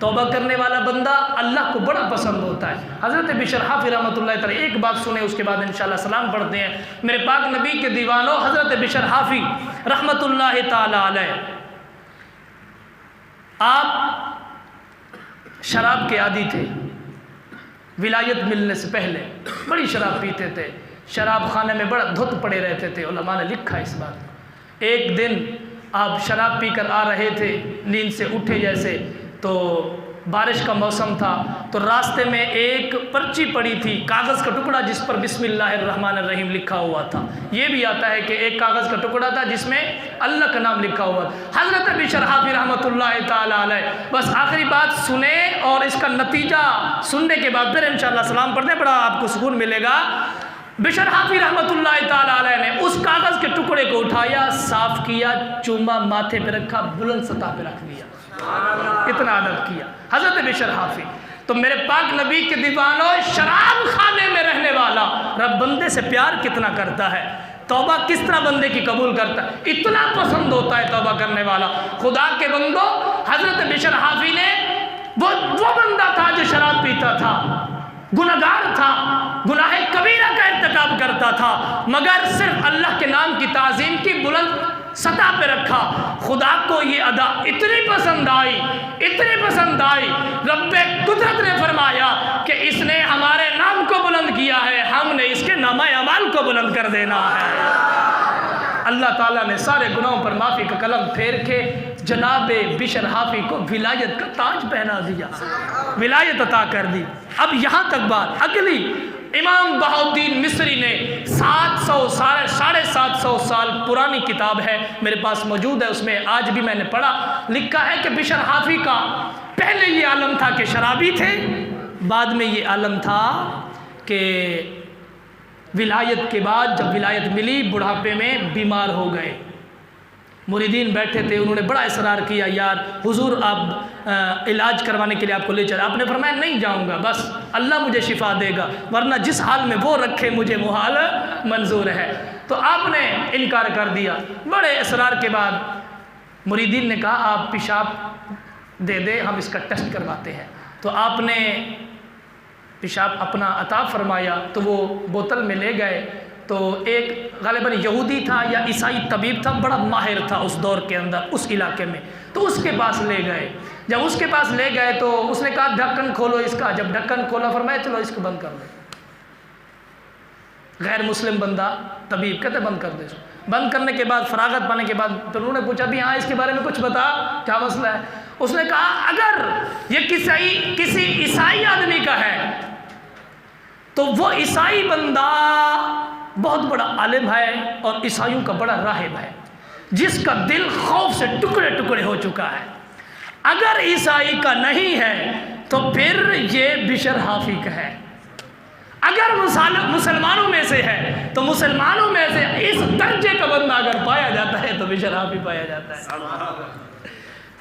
توبہ کرنے والا بندہ اللہ کو بڑا پسند ہوتا ہے۔ حضرت بشر حافی رحمۃ اللہ تعالی، ایک بات سنیں اس کے بعد انشاءاللہ سلام پڑھتے ہیں۔ میرے پاک نبی کے دیوانوں، حضرت بشر حافی رحمۃ اللہ تعالی علیہ، آپ شراب کے عادی تھے۔ ولایت ملنے سے پہلے بڑی شراب پیتے تھے، شراب خانے میں بڑا دھت پڑے رہتے تھے۔ علماء نے لکھا اس بات۔ ایک دن آپ شراب پی کر آ رہے تھے، نیند سے اٹھے جیسے، تو بارش کا موسم تھا، تو راستے میں ایک پرچی پڑی تھی، کاغذ کا ٹکڑا جس پر بسم اللہ الرحمن الرحیم لکھا ہوا تھا۔ یہ بھی آتا ہے کہ ایک کاغذ کا ٹکڑا تھا جس میں اللہ کا نام لکھا ہوا تھا۔ حضرت بشر حافی رحمۃ اللہ تعالی علیہ، بس آخری بات سنیں اور اس کا نتیجہ سننے کے بعد پھر انشاءاللہ سلام پڑھتے ہیں، بڑا آپ کو سکون ملے گا۔ بشر حافی رحمۃ اللہ تعالی علیہ نے اس کاغذ کے ٹکڑے کو اٹھایا، صاف کیا، چوما ماتھے پہ رکھا، بلند سطح پہ رکھ دیا، اتنا ادب کیا حضرت بشر حافی۔ تو میرے پاک نبی کے دیوانوں، شراب خانے میں رہنے والا رب بندے سے پیار کتنا کرتا ہے، توبہ کس طرح بندے کی قبول کرتا ہے، اتنا پسند ہوتا ہے توبہ کرنے والا۔ خدا کے بندوں، حضرت بشر حافی نے وہ بندہ تھا جو شراب پیتا تھا، گنہگار تھا، گناہ کبیرہ کا ارتکاب کرتا تھا، مگر صرف اللہ کے نام کی تعظیم کی، بلند سطح پہ رکھا۔ خدا کو یہ ادا اتنی پسند آئی، اتنی پسند آئی، رب قدرت نے فرمایا کہ اس نے ہمارے نام کو بلند کیا ہے، ہم نے اس کے نامہ اعمال کو بلند کر دینا ہے۔ اللہ تعالیٰ نے سارے گناہوں پر معافی کا قلم پھیر کے جناب بشر حافی کو ولایت کا تاج پہنا دیا، ولایت عطا کر دی۔ اب یہاں تک بات اگلی، امام بہاؤالدین مصری نے 700 سال پرانی کتاب ہے، میرے پاس موجود ہے، اس میں آج بھی میں نے پڑھا، لکھا ہے کہ بشر حافی کا پہلے یہ عالم تھا کہ شرابی تھے، بعد میں یہ عالم تھا کہ ولایت کے بعد جب ولایت ملی بڑھاپے میں بیمار ہو گئے۔ مریدین بیٹھے تھے، انہوں نے بڑا اصرار کیا، یار حضور آپ علاج کروانے کے لیے آپ کو لے چلے۔ آپ نے فرمایا نہیں جاؤں گا، بس اللہ مجھے شفا دے گا، ورنہ جس حال میں وہ رکھے مجھے وہ حال منظور ہے۔ تو آپ نے انکار کر دیا۔ بڑے اصرار کے بعد مریدین نے کہا آپ پیشاب دے دے، ہم اس کا ٹیسٹ کرواتے ہیں۔ تو آپ نے پیشاب اپنا عطا فرمایا، تو وہ بوتل میں لے گئے، تو ایک غالباً یہودی تھا یا عیسائی طبیب تھا، بڑا ماہر تھا اس دور کے اندر اس علاقے میں، تو اس کے پاس لے گئے۔ جب اس کے پاس لے گئے تو اس نے کہا ڈھکن کھولو اس کا، جب ڈھکن کھولا فرمایا چلو اس کو بند کر دو۔ غیر مسلم بندہ طبیب کہتے بند کر دے۔ بند کرنے کے بعد فراغت پانے کے بعد پھر انہوں نے پوچھا بھی ہاں اس کے بارے میں کچھ بتا، کیا مسئلہ ہے؟ اس نے کہا اگر یہ کسی عیسائی آدمی کا ہے تو وہ عیسائی بندہ بہت بڑا عالم ہے اور عیسائیوں کا بڑا راہب ہے، جس کا دل خوف سے ٹکڑے ٹکڑے ہو چکا ہے۔ اگر عیسائی کا نہیں ہے تو پھر یہ بشر حافی کا ہے۔ اگر مسلمانوں میں سے ہے تو مسلمانوں میں سے اس درجے کا بندہ اگر پایا جاتا ہے تو بشر حافی پایا جاتا ہے۔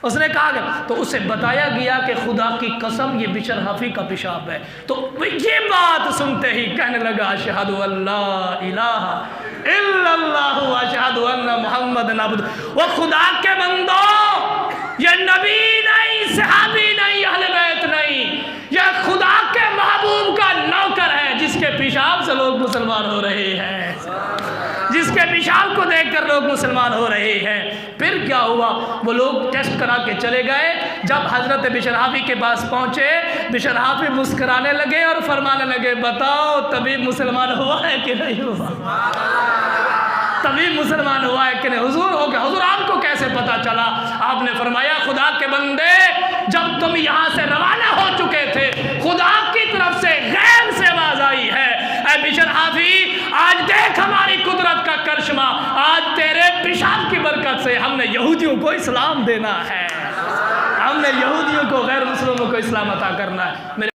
اس نے کہا کہ تو اسے بتایا گیا کہ خدا کی قسم یہ بشر حافی کا پیشاب ہے۔ تو یہ بات سنتے ہی کہنے لگا اشہد ان لا الہ الا اللہ واشہد ان محمد عبدہ۔ وہ خدا کے بندوں، یہ نبی نہیں، صحابی نہیں، اہل بیت نہیں، یہ خدا کے محبوب کا نوکر ہے، جس کے پیشاب سے لوگ مسلمان ہو رہے ہیں، جس کے پیشاب کو دیکھ کر لوگ مسلمان ہو رہے ہیں۔ پھر کیا ہوا؟ وہ لوگ ٹیسٹ کرا کے چلے گئے۔ جب حضرت بشر حافی کے پاس پہنچے، بشر حافی مسکرانے لگے اور فرمانے لگے بتاؤ طبیب مسلمان ہوا ہے کہ نہیں ہوا؟ طبیب مسلمان ہوا ہے کہ نہیں؟ حضور ہو گیا۔ حضور آپ کو کیسے پتا چلا؟ آپ نے فرمایا خدا کے بندے، جب تم یہاں سے روانہ ہو چکے تھے خدا کی طرف سے غیب سے آواز آئی ہے، اے بشر حافی آج دیکھ ہماری قدرت کا کرشمہ، آج تیرے پیشاب کی برکت سے ہم نے یہودیوں کو اسلام دینا ہے، ہم نے یہودیوں کو غیر مسلموں کو اسلام عطا کرنا ہے۔ میرے